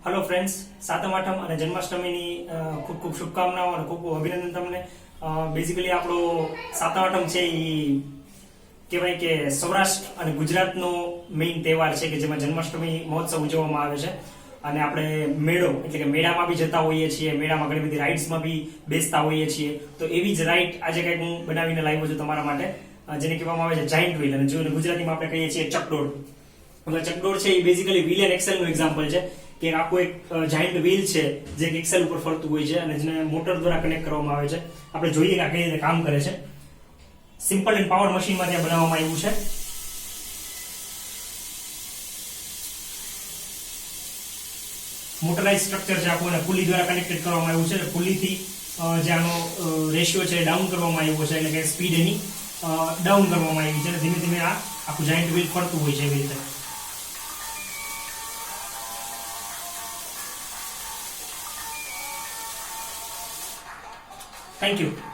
Hello friends, Satam Atham અને જન્માષ્ટમીની ખૂબ ખૂબ શુભકામનાઓ અને ખૂબ ખૂબ અભિનંદન તમને. બેઝિકલી આપણો સાતમ આઠમ છે એ કહેવાય કે સૌરાષ્ટ્ર અને ગુજરાતનો મેઇન તહેવાર છે કે જેમાં જન્માષ્ટમી મહોત્સવ ઉજવવામાં આવે છે. અને આપણે મેળો એટલે કે મેળામાં બી જતા હોઈએ છીએ, મેળામાં ઘણી બધી રાઇડ્સમાં બી બેસતા હોઈએ છીએ. તો એવી જ રાઇડ આજે કંઈક હું બનાવીને લાવ્યો છું તમારા માટે, જેને કહેવામાં આવે છે જાયન્ટ વ્હીલ, અને જો ગુજરાતીમાં આપણે કહીએ છીએ ચકડોળ. ચકડોળ છે એ બેઝિકલી વ્હીલ એન્ડ એક્સેલ નું એક્ઝામ્પલ છે કે આખું એક જાયન્ટ વ્હીલ છે જે એક્સેલ ઉપર ફરતું હોય છે અને જેને મોટર દ્વારા કનેક્ટ કરવામાં આવે છે. આપણે જોઈએ કે આ કઈ રીતે કામ કરે છે. સિમ્પલ એન્ડ પાવર મશીનમાં ત્યાં બનાવવામાં આવ્યું છે. મોટરાઇઝ સ્ટ્રક્ચર છે આખું, અને પુલી દ્વારા કનેક્ટેડ કરવામાં આવ્યું છે. પુલીથી જે આનો રેશિયો છે ડાઉન કરવામાં આવ્યો છે, એટલે કે સ્પીડ એની ડાઉન કરવામાં આવી છે. ધીમે ધીમે આ આખું જાયન્ટ વ્હીલ ફરતું હોય છે એવી રીતે. Thank you.